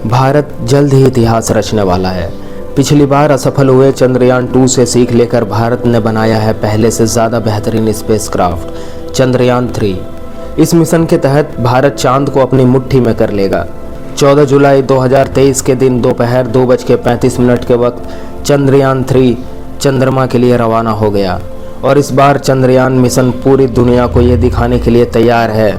भारत जल्द ही इतिहास रचने वाला है। पिछली बार असफल हुए चंद्रयान 2 से सीख लेकर भारत ने बनाया है पहले से ज़्यादा बेहतरीन स्पेसक्राफ्ट चंद्रयान 3। इस मिशन के तहत भारत चांद को अपनी मुट्ठी में कर लेगा। 14 जुलाई 2023 के दिन दोपहर 2:35 के वक्त चंद्रयान 3 चंद्रमा के लिए रवाना हो गया और इस बार चंद्रयान मिशन पूरी दुनिया को ये दिखाने के लिए तैयार है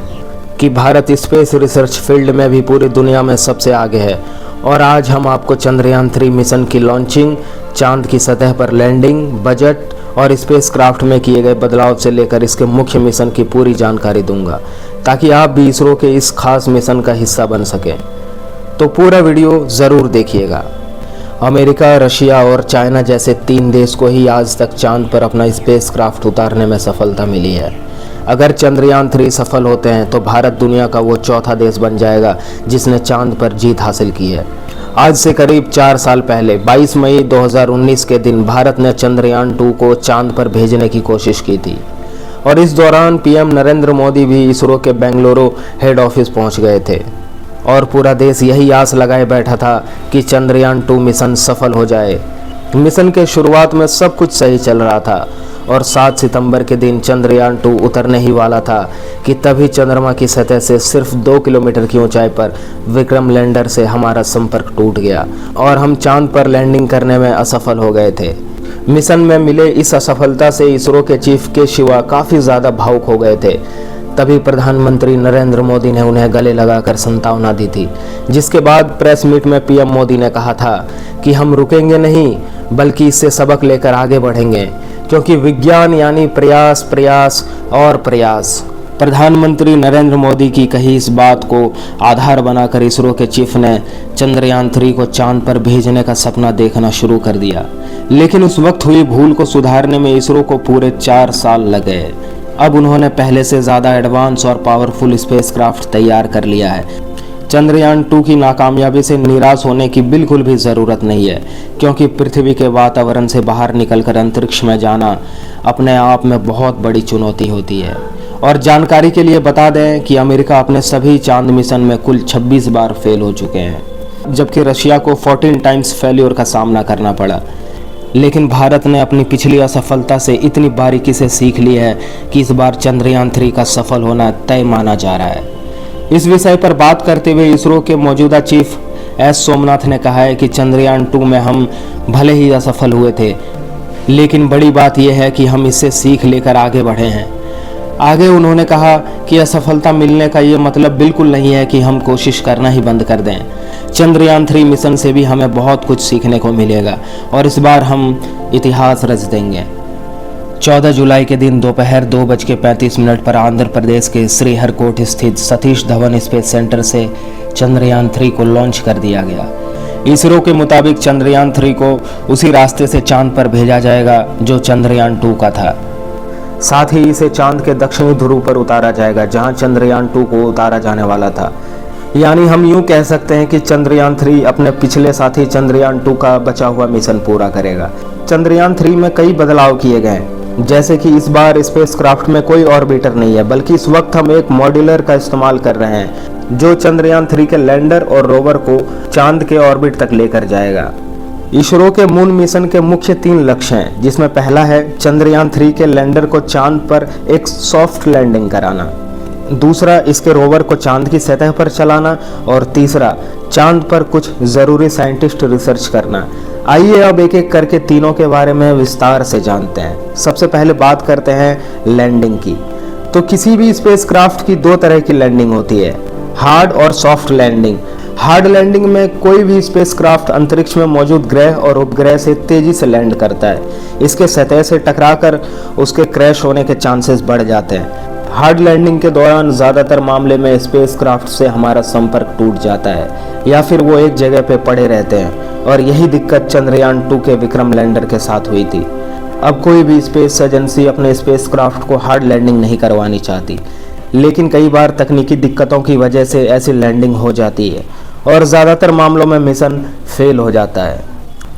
कि भारत स्पेस रिसर्च फील्ड में भी पूरी दुनिया में सबसे आगे है। और आज हम आपको चंद्रयान 3 मिशन की लॉन्चिंग, चांद की सतह पर लैंडिंग, बजट और स्पेसक्राफ्ट में किए गए बदलाव से लेकर इसके मुख्य मिशन की पूरी जानकारी दूंगा, ताकि आप भी इसरो के इस खास मिशन का हिस्सा बन सकें। तो पूरा वीडियो ज़रूर देखिएगा। अमेरिका, रशिया और चाइना जैसे 3 देश को ही आज तक चांद पर अपना स्पेसक्राफ्ट उतारने में सफलता मिली है। अगर चंद्रयान 3 सफल होते हैं तो भारत दुनिया का वो चौथा देश बन जाएगा जिसने चांद पर जीत हासिल की है। आज से करीब 4 साल पहले 22 मई 2019 के दिन भारत ने चंद्रयान 2 को चांद पर भेजने की कोशिश की थी और इस दौरान पीएम नरेंद्र मोदी भी इसरो के बेंगलुरु हेड ऑफिस पहुंच गए थे और पूरा देश यही आस लगाए बैठा था कि चंद्रयान 2 मिशन सफल हो जाए। मिशन के शुरुआत में सब कुछ सही चल रहा था और 7 सितंबर के दिन चंद्रयान 2 उतरने ही वाला था कि तभी चंद्रमा की सतह से सिर्फ 2 किलोमीटर की ऊंचाई पर विक्रम लैंडर से हमारा संपर्क टूट गया और हम चांद पर लैंडिंग करने में असफल हो गए थे। मिशन में मिले इस असफलता से इसरो के चीफ के शिवा काफ़ी ज़्यादा भावुक हो गए थे। तभी प्रधानमंत्री नरेंद्र मोदी ने उन्हें गले लगाकर सांत्वना दी थी, जिसके बाद प्रेस मीट में पीएम मोदी ने कहा था कि हम रुकेंगे नहीं बल्कि इससे सबक लेकर आगे बढ़ेंगे, क्योंकि विज्ञान यानी प्रयास, प्रयास और प्रयास। प्रधानमंत्री नरेंद्र मोदी की कही इस बात को आधार बनाकर इसरो के चीफ ने चंद्रयान 3 को चांद पर भेजने का सपना देखना शुरू कर दिया। लेकिन उस वक्त हुई भूल को सुधारने में इसरो को पूरे 4 साल लग गए। अब उन्होंने पहले से ज़्यादा एडवांस और पावरफुल स्पेसक्राफ्ट तैयार कर लिया है। चंद्रयान 2 की नाकामयाबी से निराश होने की बिल्कुल भी ज़रूरत नहीं है, क्योंकि पृथ्वी के वातावरण से बाहर निकलकर अंतरिक्ष में जाना अपने आप में बहुत बड़ी चुनौती होती है। और जानकारी के लिए बता दें कि अमेरिका अपने सभी चांद मिशन में कुल 26 बार फेल हो चुके हैं, जबकि रशिया को 14 टाइम्स फेल्योर का सामना करना पड़ा। लेकिन भारत ने अपनी पिछली असफलता से इतनी बारीकी से सीख ली है कि इस बार चंद्रयान 3 का सफल होना तय माना जा रहा है। इस विषय पर बात करते हुए इसरो के मौजूदा चीफ एस सोमनाथ ने कहा है कि चंद्रयान 2 में हम भले ही असफल हुए थे, लेकिन बड़ी बात यह है कि हम इससे सीख लेकर आगे बढ़े हैं। आगे उन्होंने कहा कि असफलता मिलने का ये मतलब बिल्कुल नहीं है कि हम कोशिश करना ही बंद कर दें। चंद्रयान 3 मिशन से भी हमें बहुत कुछ सीखने को मिलेगा और इस बार हम इतिहास रच देंगे। 14 जुलाई के दिन दोपहर 2:35 पर आंध्र प्रदेश के श्रीहरिकोट स्थित सतीश धवन स्पेस सेंटर से चंद्रयान 3 को लॉन्च कर दिया गया। इसरो के मुताबिक चंद्रयान 3 को उसी रास्ते से चांद पर भेजा जाएगा जो चंद्रयान 2 का था। साथ ही इसे चांद के दक्षिणी ध्रुव पर उतारा जाएगा जहां चंद्रयान 2 को उतारा जाने वाला था। यानी हम यूं कह सकते हैं कि चंद्रयान 3 अपने पिछले साथी चंद्रयान 2 का बचा हुआ मिशन पूरा करेगा। चंद्रयान 3 में कई बदलाव किए गए हैं, जैसे कि इस बार स्पेसक्राफ्ट में कोई ऑर्बिटर नहीं है, बल्कि इस वक्त हम एक मॉड्यूलर का इस्तेमाल कर रहे हैं जो चंद्रयान 3 के लैंडर और रोवर को चांद के ऑर्बिट तक लेकर जाएगा। इसरो के मून मिशन के मुख्य 3 लक्ष्य हैं, जिसमें पहला है चंद्रयान 3 के लैंडर को चांद पर एक सॉफ्ट लैंडिंग कराना, दूसरा इसके रोवर को चांद की सतह पर चलाना और तीसरा चांद पर कुछ ज़रूरी साइंटिस्ट रिसर्च करना। आइए अब एक एक करके तीनों के बारे में विस्तार से जानते हैं। सबसे पहले बात करते हैं लैंडिंग की। तो किसी भी स्पेसक्राफ्ट की 2 तरह की लैंडिंग होती है, हार्ड और सॉफ्ट लैंडिंग। हार्ड लैंडिंग में कोई भी स्पेसक्राफ्ट अंतरिक्ष में मौजूद ग्रह और उपग्रह से तेजी से लैंड करता है। इसके सतह से टकराकर उसके क्रैश होने के चांसेस बढ़ जाते हैं। हार्ड लैंडिंग के दौरान ज़्यादातर मामले में स्पेसक्राफ्ट से हमारा संपर्क टूट जाता है या फिर वो एक जगह पे पड़े रहते हैं और यही दिक्कत चंद्रयान 2 के विक्रम लैंडर के साथ हुई थी। अब कोई भी स्पेस एजेंसी अपने स्पेसक्राफ्ट को हार्ड लैंडिंग नहीं करवानी चाहती, लेकिन कई बार तकनीकी दिक्कतों की वजह से ऐसी लैंडिंग हो जाती है और ज़्यादातर मामलों में मिशन फेल हो जाता है।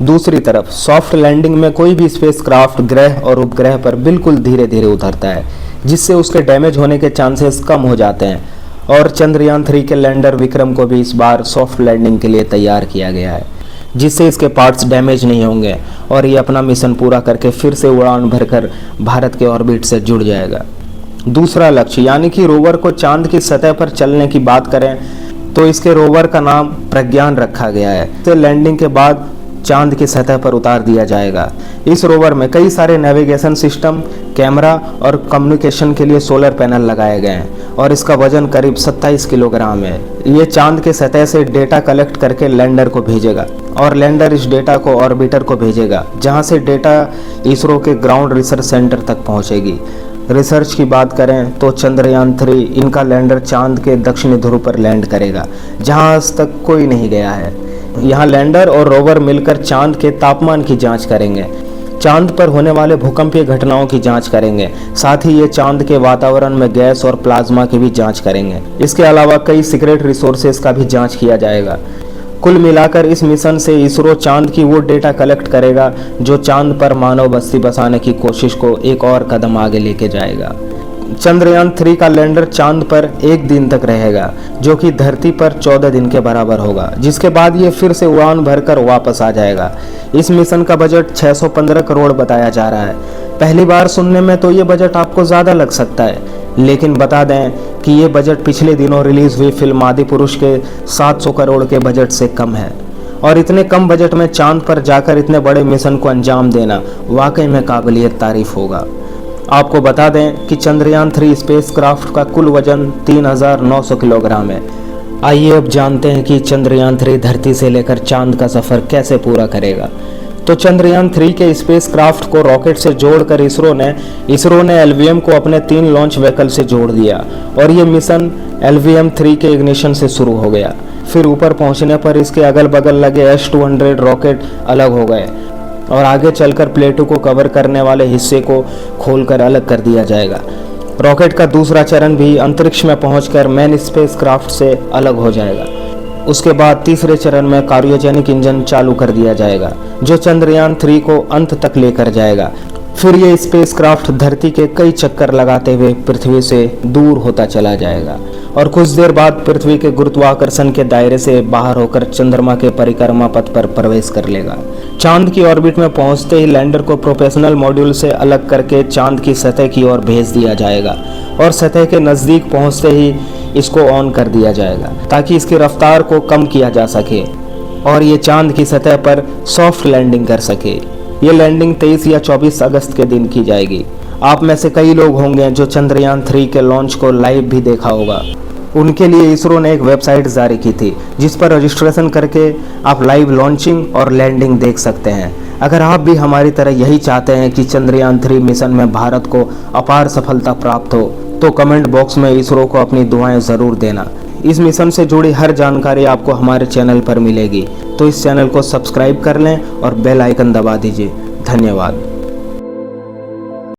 दूसरी तरफ सॉफ्ट लैंडिंग में कोई भी स्पेसक्राफ्ट ग्रह और उपग्रह पर बिल्कुल धीरे धीरे उतरता है, जिससे उसके डैमेज होने के चांसेस कम हो जाते हैं और चंद्रयान 3 के लैंडर विक्रम को भी इस बार सॉफ्ट लैंडिंग के लिए तैयार किया गया है, जिससे इसके पार्ट्स डैमेज नहीं होंगे और ये अपना मिशन पूरा करके फिर से उड़ान भरकर भारत के ऑर्बिट से जुड़ जाएगा। दूसरा लक्ष्य यानी कि रोवर को चांद की सतह पर चलने की बात करें तो इसके रोवर का नाम प्रज्ञान रखा गया है। इसे लैंडिंग के बाद चांद की सतह पर उतार दिया जाएगा। इस रोवर में कई सारे नेविगेशन सिस्टम, कैमरा और कम्युनिकेशन के लिए सोलर पैनल लगाए गए हैं और इसका वजन करीब 27 किलोग्राम है। ये चांद के सतह से डेटा कलेक्ट करके लैंडर को भेजेगा और लैंडर इस डेटा को ऑर्बिटर को भेजेगा, जहां से डेटा इसरो के ग्राउंड रिसर्च सेंटर तक पहुंचेगी। रिसर्च की बात करें तो चंद्रयान 3 इनका लैंडर चांद के दक्षिणी ध्रुव पर लैंड करेगा, जहां आज तक कोई नहीं गया है। यहाँ लैंडर और रोवर मिलकर चांद के तापमान की जांच करेंगे, चांद पर होने वाले भूकंपीय घटनाओं की जांच करेंगे, साथ ही ये चांद के वातावरण में गैस और प्लाज्मा की भी जांच करेंगे। इसके अलावा कई सीक्रेट रिसोर्सेज का भी जांच किया जाएगा। कुल मिलाकर इस मिशन से इसरो चांद की वो डेटा कलेक्ट करेगा जो चांद पर मानव बस्ती बसाने की कोशिश को एक और कदम आगे लेके जाएगा। चंद्रयान 3 का लैंडर चांद पर 1 दिन तक रहेगा, जो कि धरती पर 14 दिन के बराबर होगा, जिसके बाद ये फिर से उड़ान भरकर वापस आ जाएगा। इस मिशन का बजट 615 करोड़ बताया जा रहा है। पहली बार सुनने में तो ये बजट आपको ज़्यादा लग सकता है, लेकिन बता दें कि ये बजट पिछले दिनों रिलीज हुई फिल्म आदिपुरुष के 700 करोड़ के बजट से कम है। और इतने कम बजट में चांद पर जाकर इतने बड़े मिशन को अंजाम देना वाकई में काबिलियत तारीफ होगा। आपको बता दें कि चंद्रयान 3 स्पेसक्राफ्ट का कुल वजन 3900 किलोग्राम है। आइए अब जानते हैं कि चंद्रयान 3 धरती से लेकर चांद का सफ़र कैसे पूरा करेगा। तो चंद्रयान 3 के स्पेसक्राफ्ट को रॉकेट से जोड़कर इसरो ने LVM को अपने 3 लॉन्च व्हीकल से जोड़ दिया और ये मिशन LVM-3 के इग्निशन से शुरू हो गया। फिर ऊपर पहुंचने पर इसके अगल बगल लगे S-200 रॉकेट अलग हो गए और आगे चलकर प्लेटो को कवर करने वाले हिस्से को खोलकर अलग कर दिया जाएगा। रॉकेट का दूसरा चरण भी अंतरिक्ष में पहुंचकर मेन स्पेसक्राफ्ट से अलग हो जाएगा। उसके बाद तीसरे चरण में क्रायोजेनिक इंजन चालू कर दिया जाएगा, जो चंद्रयान 3 को अंत तक लेकर जाएगा। फिर ये स्पेसक्राफ्ट धरती के कई चक्कर लगाते हुए पृथ्वी से दूर होता चला जाएगा और कुछ देर बाद पृथ्वी के गुरुत्वाकर्षण के दायरे से बाहर होकर चंद्रमा के परिक्रमा पथ पर प्रवेश कर लेगा। चांद की ऑर्बिट में पहुंचते ही लैंडर को प्रोपेशनल मॉड्यूल से अलग करके चांद की सतह की ओर भेज दिया जाएगा और सतह के नज़दीक पहुंचते ही इसको ऑन कर दिया जाएगा ताकि इसकी रफ्तार को कम किया जा सके और ये चांद की सतह पर सॉफ्ट लैंडिंग कर सके। ये लैंडिंग 23 या 24 अगस्त के दिन की जाएगी। आप में से कई लोग होंगे जो चंद्रयान 3 के लॉन्च को लाइव भी देखा होगा। उनके लिए इसरो ने एक वेबसाइट जारी की थी जिस पर रजिस्ट्रेशन करके आप लाइव लॉन्चिंग और लैंडिंग देख सकते हैं। अगर आप भी हमारी तरह यही चाहते हैं कि चंद्रयान 3 मिशन में भारत को अपार सफलता प्राप्त हो, तो कमेंट बॉक्स में इसरो को अपनी दुआएं ज़रूर देना। इस मिशन से जुड़ी हर जानकारी आपको हमारे चैनल पर मिलेगी, तो इस चैनल को सब्सक्राइब कर लें और बेल आइकन दबा दीजिए। धन्यवाद।